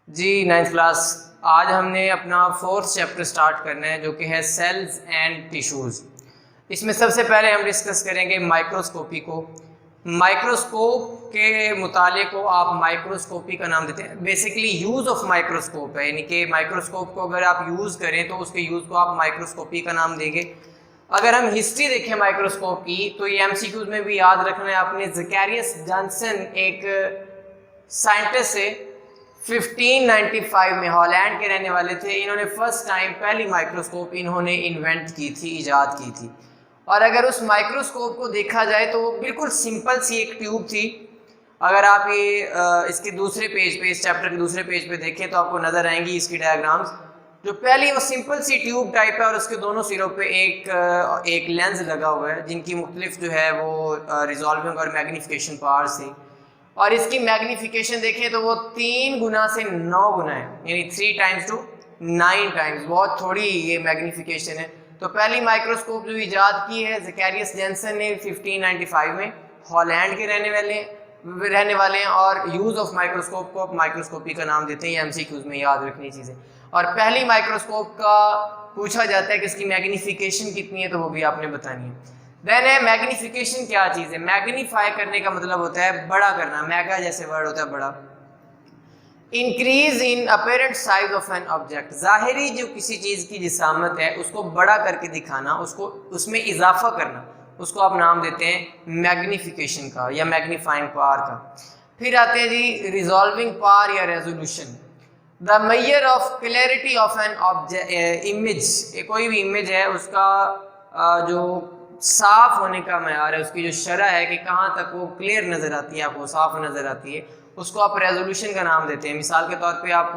जी 9th class. आज हमने अपना 4th चैप्टर स्टार्ट करना है जो कि है सेल्स एंड टिश्यूज़। इसमें सबसे पहले हम डिस्कस करेंगे माइक्रोस्कोपी को। माइक्रोस्कोप के मुताले को आप माइक्रोस्कोपी का नाम देते हैं। बेसिकली यूज़ ऑफ माइक्रोस्कोप है, यानी कि माइक्रोस्कोप को अगर आप यूज़ करें तो उसके यूज़ को आप माइक्रोस्कोपी का नाम देंगे। अगर हम हिस्ट्री देखें माइक्रोस्कोप की तो ये एमसीक्यूज में भी याद रखना है आपने। ज़कैरियस जॉनसन एक साइंटिस्ट है, 1595 में हॉलैंड के रहने वाले थे। इन्होंने फर्स्ट टाइम पहली माइक्रोस्कोप इन्होंने इन्वेंट की थी, ईजाद की थी। और अगर उस माइक्रोस्कोप को देखा जाए तो वो बिल्कुल सिंपल सी एक ट्यूब थी। अगर आप ये इसके दूसरे पेज पे, इस चैप्टर के दूसरे पेज पे देखें तो आपको नज़र आएंगी इसकी डायग्राम्स। जो पहली वो सिंपल सी ट्यूब टाइप है और उसके दोनों सिरों पे एक लेंस लगा हुआ है जिनकी मुख्तलिफ जो है वो रिजॉल्विंग और मैग्नीफिकेशन पावर्स थी। और इसकी मैग्नीफिकेशन देखें तो वो 3 गुना से 9 गुना है, यानी 3 टाइम्स टू 9 टाइम्स। बहुत थोड़ी ये मैग्नीफिकेशन है। तो पहली माइक्रोस्कोप जो इजाद की है ज़कैरियस जॉनसन ने 1595 में, हॉलैंड के रहने वाले हैं। और यूज़ ऑफ माइक्रोस्कोप को आप माइक्रोस्कोपी का नाम देते हैं। ये एमसीक्यूज में याद रखनी चीज़ें। और पहली माइक्रोस्कोप का पूछा जाता है कि इसकी मैग्नीफिकेशन कितनी है, तो वो भी आपने बतानी है। देन है मैग्नीफिकेशन। क्या चीज़ है? मैग्नीफाई करने का मतलब होता है बड़ा करना। मैगा जैसे वर्ड होता है बड़ा। Increase in apparent size of an object, ज़ाहिरी जो किसी चीज़ की जिसामत है उसको बड़ा करके दिखाना, उसको उसमें इजाफा करना, उसको आप नाम देते हैं मैग्नीफिकेशन का या मैग्नीफाइंग पावर का। फिर आते हैं जी रिजॉल्विंग पावर या resolution. The measure of clarity of an object image, कोई भी इमेज है उसका जो साफ होने का मैयार है, उसकी जो शरह है कि कहाँ तक वो क्लियर नज़र आती है, आपको साफ नज़र आती है, उसको आप रेजोल्यूशन का नाम देते हैं। मिसाल के तौर पे आप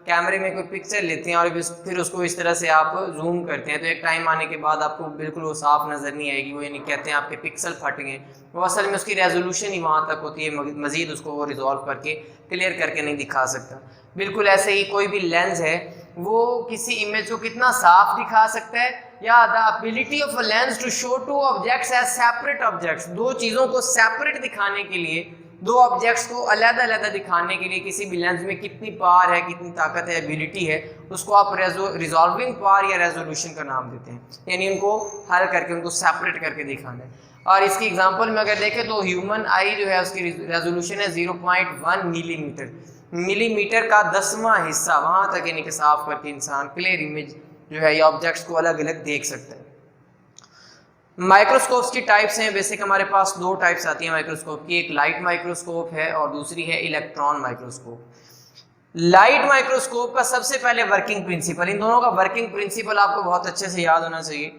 कैमरे में कोई पिक्चर लेते हैं और फिर उसको इस तरह से आप जूम करते हैं तो एक टाइम आने के बाद आपको बिल्कुल वो साफ नज़र नहीं आएगी। वो यानी कहते हैं आपके पिक्सल फट गए। वो असल में उसकी रेजोल्यूशन ही वहाँ तक होती है, मज़ीद उसको वो रिजॉल्व करके क्लियर करके नहीं दिखा सकता। बिल्कुल ऐसे ही कोई भी लेंस है वो किसी इमेज को कितना साफ दिखा सकता है, या the ability of a lens to show two objects as separate objects, दो चीज़ों को सेपरेट दिखाने के लिए, दो ऑब्जेक्ट्स को अलग-अलग दिखाने के लिए किसी भी लेंस में कितनी पावर है, कितनी ताकत है, एबिलिटी है, उसको आप रिजॉल्विंग पावर या रेजोल्यूशन का नाम देते हैं। यानी उनको हल करके, उनको सेपरेट करके दिखाना है। और इसकी एग्जांपल में अगर देखें तो ह्यूमन आई जो है उसकी रेजोल्यूशन है 0.1 मिलीमीटर, मिलीमीटर का 10वां हिस्सा, वहाँ तक यानी कि साफ करके इंसान क्लियर इमेज जो है ये ऑब्जेक्ट्स को अलग अलग देख सकता है। माइक्रोस्कोप्स की टाइप्स हैं। बेसिक हमारे पास 2 टाइप्स आती हैं माइक्रोस्कोप की, एक लाइट माइक्रोस्कोप है और दूसरी है इलेक्ट्रॉन माइक्रोस्कोप। लाइट माइक्रोस्कोप का सबसे पहले वर्किंग प्रिंसिपल, इन दोनों का वर्किंग प्रिंसिपल आपको बहुत अच्छे से याद होना चाहिए।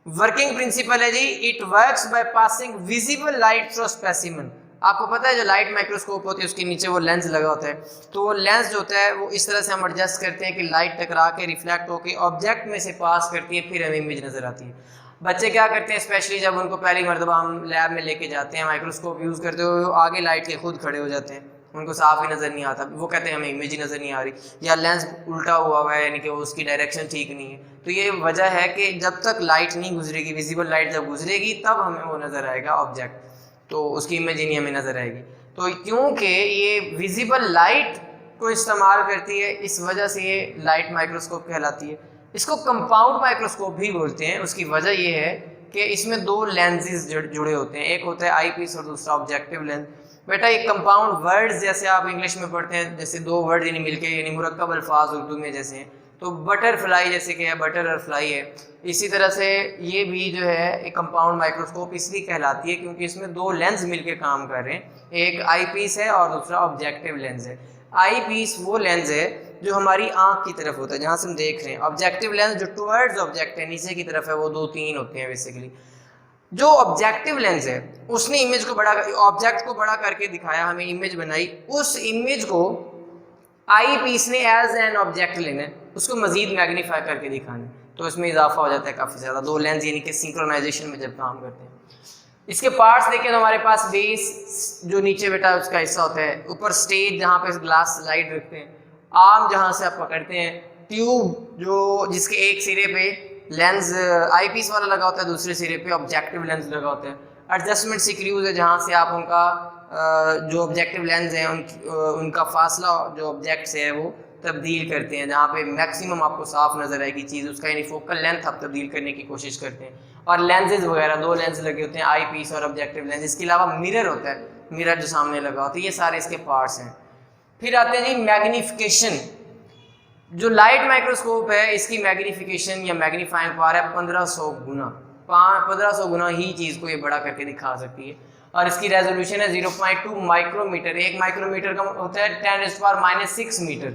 वर्किंग प्रिंसिपल है जी, it works by passing visible light through specimen. आपको पता है जो लाइट माइक्रोस्कोप होती है उसके नीचे वो लेंस लगा होता है, तो वो लेंस जो होता है वो इस तरह से हम एडजस्ट करते हैं कि लाइट टकरा के रिफ्लेक्ट होकर ऑब्जेक्ट में से पास करती है, फिर हमें इमेज नजर आती है। बच्चे क्या करते हैं, स्पेशली जब उनको पहली मरतबा हम लैब में लेके जाते हैं माइक्रोस्कोप यूज़ करते हुए, आगे लाइट के खुद खड़े हो जाते हैं, उनको साफ ही नज़र नहीं आता। वो कहते हैं हमें इमेज ही नज़र नहीं आ रही, या लेंस उल्टा हुआ है, यानी कि उसकी डायरेक्शन ठीक नहीं है। तो ये वजह है कि जब तक लाइट नहीं गुजरेगी, विजिबल लाइट जब गुजरेगी तब हमें वो नज़र आएगा ऑब्जेक्ट, तो उसकी इमेज ही नहीं हमें नज़र आएगी। तो क्योंकि ये विजिबल लाइट को इस्तेमाल करती है, इस वजह से ये लाइट माइक्रोस्कोप कहलाती है। इसको कंपाउंड माइक्रोस्कोप भी बोलते हैं। उसकी वजह ये है कि इसमें 2 लेंसेज जुड़े होते हैं, एक होता है आई पीस और दूसरा ऑब्जेक्टिव लेंस। बेटा ये कंपाउंड वर्ड्स जैसे आप इंग्लिश में पढ़ते हैं, जैसे 2 वर्ड यानी मिलके यानी मुरक्कब अल्फाज उर्दू में जैसे हैं, तो बटरफ्लाई जैसे कि है, बटर और फ्लाई है, इसी तरह से ये भी जो है एक कंपाउंड माइक्रोस्कोप इसलिए कहलाती है क्योंकि इसमें 2 लेंस मिलके काम कर रहे हैं, एक आई पीस है और दूसरा ऑब्जेक्टिव लेंस है। आई पीस वो लेंस है जो हमारी आंख की तरफ होता है, जहाँ से हम देख रहे हैं। ऑब्जेक्टिव लेंस जो टुवर्ड्स ऑब्जेक्ट है, नीचे की तरफ है, वो 2-3 होते हैं बेसिकली। जो ऑब्जेक्टिव लेंस है उसने इमेज को बड़ा, ऑब्जेक्ट को बड़ा करके दिखाया, हमें इमेज बनाई, उस इमेज को आई पीस ने एज एन ऑब्जेक्ट लेना है, उसको मजीद मैग्नीफाई करके दिखाना है, तो इसमें इजाफा हो जाता है काफ़ी ज़्यादा। 2 लेंस यानी कि सिंक्रोनाइजेशन में जब काम करते हैं। इसके पार्ट्स देखें तो हमारे पास बेस जो नीचे बेटा उसका हिस्सा होता है, ऊपर स्टेज जहाँ पे ग्लास स्लाइड रखते हैं, आर्म जहाँ से आप पकड़ते हैं, ट्यूब जो जिसके एक सिरे पे लेंस आई पीस वाला लगा होता है, दूसरे सिरे पे ऑब्जेक्टिव लेंस लगा होता है, एडजस्टमेंट स्क्रूज है जहाँ से आप उनका जो ऑब्जेक्टिव लेंस हैं उनका फासला जो ऑब्जेक्ट से है वो तब्दील करते हैं, जहाँ पे मैक्सिमम आपको साफ नजर आएगी चीज़, उसका यानी फोकल लेंथ आप तब्दील करने की कोशिश करते हैं। और लेंसेज वगैरह 2 लेंस लगे होते हैं, आई पीस और ऑब्जेक्टिव लेंस। इसके अलावा मिरर होता है, मिरर जो सामने लगा होता है। ये सारे इसके पार्ट्स हैं। फिर आते हैं जी मैग्नीफिकेशन। जो लाइट माइक्रोस्कोप है इसकी मैग्नीफिकेशन या मैग्नीफाइंग पावर है 1500 गुना। 1500 गुना ही चीज़ को ये बड़ा करके दिखा सकती है। और इसकी रेजोल्यूशन है 0.2 माइक्रोमीटर। 1 माइक्रोमीटर का होता है 10⁻⁻6 मीटर,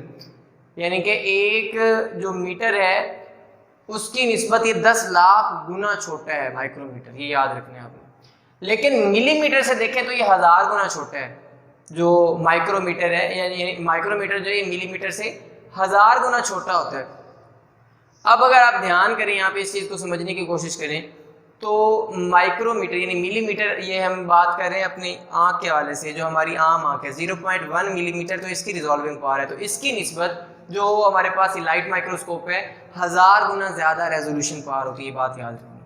यानी कि एक जो मीटर है उसकी निस्बत ये 10 लाख गुना छोटा है माइक्रोमीटर, ये याद रखना है आपने। लेकिन मिलीमीटर से देखें तो ये 1000 गुना छोटा है जो माइक्रोमीटर है, यानी माइक्रोमीटर जो है मिलीमीटर से 1000 गुना छोटा होता है। अब अगर आप ध्यान करें यहाँ पे इस चीज़ को समझने की कोशिश करें तो माइक्रोमीटर यानी मिलीमीटर, ये हम बात कर रहे हैं अपनी आँख के हवाले से, जो हमारी आम आँख है 0.1 मिलीमीटर तो इसकी रिजॉल्विंग पावर है। तो इसकी निस्बत जो हमारे पास लाइट माइक्रोस्कोप है 1000 गुना ज़्यादा रेजोल्यूशन पावर होती है। ये बात याद रखनी है।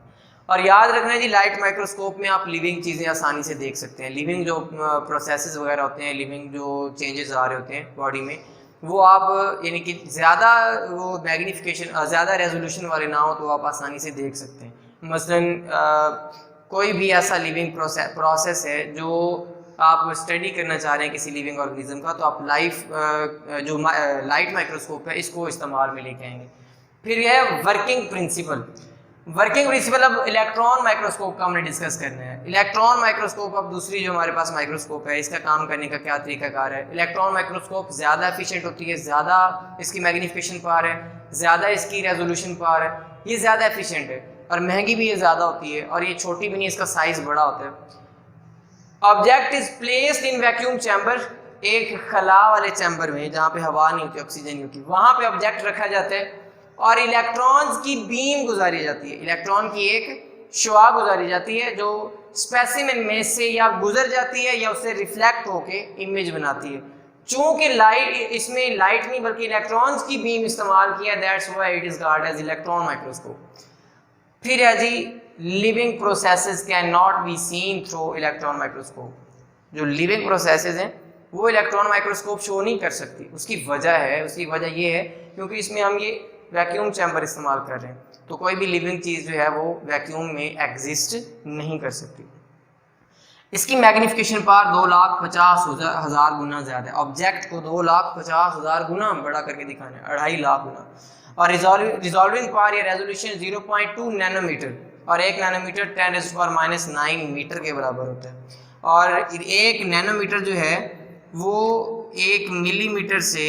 और याद रखना है जी लाइट माइक्रोस्कोप में आप लिविंग चीज़ें आसानी से देख सकते हैं। लिविंग जो प्रोसेसेस वगैरह होते हैं, लिविंग जो चेंजेस आ रहे होते हैं बॉडी में, वो आप यानी कि ज़्यादा वो मैग्नीफिकेशन ज़्यादा रेजोल्यूशन वाले ना हो तो आप आसानी से देख सकते हैं। मसलन कोई भी ऐसा लिविंग प्रोसेस है जो आप स्टडी करना चाह रहे हैं किसी लिविंग ऑर्गेनिज्म का, तो आप जो लाइट माइक्रोस्कोप है इसको इस्तेमाल में लेके आएंगे। फिर यह है वर्किंग प्रिंसिपल। वर्किंग प्रिंसिपल अब इलेक्ट्रॉन माइक्रोस्कोप का हमने डिस्कस करना है। इलेक्ट्रॉन माइक्रोस्कोप अब दूसरी जो हमारे पास माइक्रोस्कोप है इसका काम करने का क्या तरीकाकार है। इलेक्ट्रॉन माइक्रोस्कोप ज़्यादा एफिशिएंट होती है, ज़्यादा इसकी मैग्नीफिकेशन पावर है, ज़्यादा इसकी रेजोल्यूशन पावर है, ये ज़्यादा एफिशिएंट है और महंगी भी ये ज़्यादा होती है और ये छोटी भी नहीं, इसका साइज़ बड़ा होता है। Object is placed in vacuum chamber, एक खला वाले चैम्बर में जहाँ पे हवा नहीं होती, ऑक्सीजन नहीं होती, वहाँ पे ऑब्जेक्ट रखा जाता है और इलेक्ट्रॉन्स की बीम गुजारी जाती है। इलेक्ट्रॉन की एक शुआ गुजारी जाती है जो स्पेसिमेन में से या गुजर जाती है या उससे रिफ्लेक्ट होके इमेज बनाती है। चूंकि लाइट इसमें लाइट नहीं बल्कि इलेक्ट्रॉन्स की बीम इस्तेमाल किया, that's why it is called as electron microscope. फिर है जी living processes can not be seen through electron microscope. जो लिविंग प्रोसेसेस हैं वो इलेक्ट्रॉन माइक्रोस्कोप शो नहीं कर सकती। उसकी वजह ये है क्योंकि इसमें हम ये वैक्यूम चैम्बर इस्तेमाल कर रहे हैं, तो कोई भी लिविंग चीज़ जो है वो वैक्यूम में एग्जिस्ट नहीं कर सकती। इसकी मैग्नीफिकेशन पावर 2,50,000 गुना ज़्यादा है। ऑब्जेक्ट को 2,50,000 गुना बड़ा करके दिखाना है, 2.5 लाख गुना। और रिजॉल्विंग पावर या रेजोल्यूशन 0.2 नैनोमीटर और 1 नैनोमीटर 10⁻⁹ मीटर के बराबर होता है। और 1 नैनोमीटर जो है वो 1 मिलीमीटर से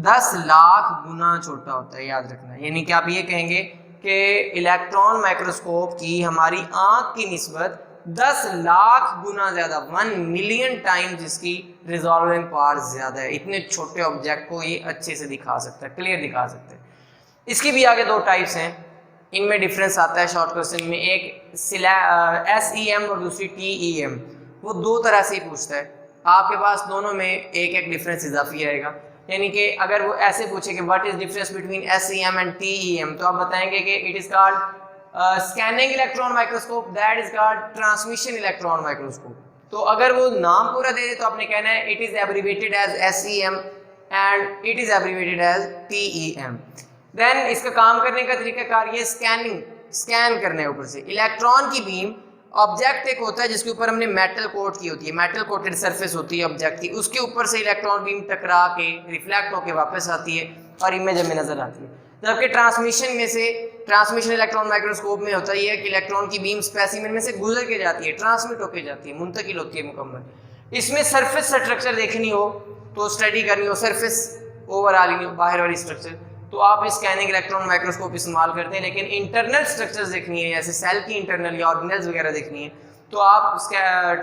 10 लाख गुना छोटा होता है, याद रखना है। यानी कि आप ये कहेंगे कि इलेक्ट्रॉन माइक्रोस्कोप की हमारी आँख की निस्बत 10 लाख गुना ज़्यादा, 1 मिलियन टाइम्स इसकी रिजॉल्विंग पावर ज़्यादा है। इतने छोटे ऑब्जेक्ट को ये अच्छे से दिखा सकता है, क्लियर दिखा सकता है। इसकी भी आगे 2 टाइप्स हैं, इनमें डिफरेंस आता है शॉर्ट क्वेश्चन में। एक SEM और दूसरी TEM। वो 2 तरह से ही पूछता है, आपके पास दोनों में एक डिफरेंस इजाफी आएगा। यानी कि अगर वो ऐसे पूछे कि what is difference between SEM and TEM, तो आप बताएंगे कि it is called scanning electron microscope, that is called transmission electron microscope. तो अगर वो नाम पूरा दे दे तो आपने कहना है it is abbreviated as SEM and it is abbreviated as TEM। Then इसका काम करने का तरीकाकार ये स्कैन करना है ऊपर से। इलेक्ट्रॉन की बीम, ऑब्जेक्ट एक होता है जिसके ऊपर हमने मेटल कोट की होती है, मेटल कोटेड सरफेस होती है ऑब्जेक्ट की, उसके ऊपर से इलेक्ट्रॉन बीम टकरा के रिफ्लेक्ट होके वापस आती है और इमेज हमें नजर आती है। जबकि ट्रांसमिशन इलेक्ट्रॉन माइक्रोस्कोप में होता है कि इलेक्ट्रॉन की बीम स्पेसिमेन में से गुजर के जाती है, ट्रांसमिट होके जाती है, मुंतकिल होती है मुकम्मल। इसमें सरफेस स्ट्रक्चर देखनी हो तो स्टडी करनी हो, सरफेस ओवरऑल नहीं हो, बाहर वाली स्ट्रक्चर, तो आप स्कैनिंग इलेक्ट्रॉन माइक्रोस्कोप इस्तेमाल करते हैं। लेकिन इंटरनल स्ट्रक्चर्स देखनी है, जैसे सेल की इंटरनल या ऑर्गेनेल्स वगैरह देखनी है, तो आप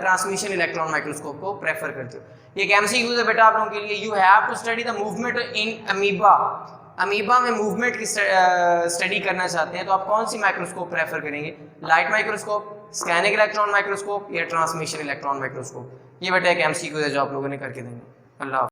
ट्रांसमिशन इलेक्ट्रॉन माइक्रोस्कोप को प्रेफर करते हो। ये एक MCQ है बेटा आप लोगों के लिए। You have to study the movement in amoeba. Amoeba में मूवमेंट की स्टडी करना चाहते हैं तो आप कौन सी माइक्रोस्कोप प्रेफर करेंगे? Light microscope, scanning electron microscope या ट्रांसमिशन इलेक्ट्रॉन माइक्रोस्कोप? ये बेटा एक MCQ है जो आप लोगों ने करके देंगे। अल्लाह।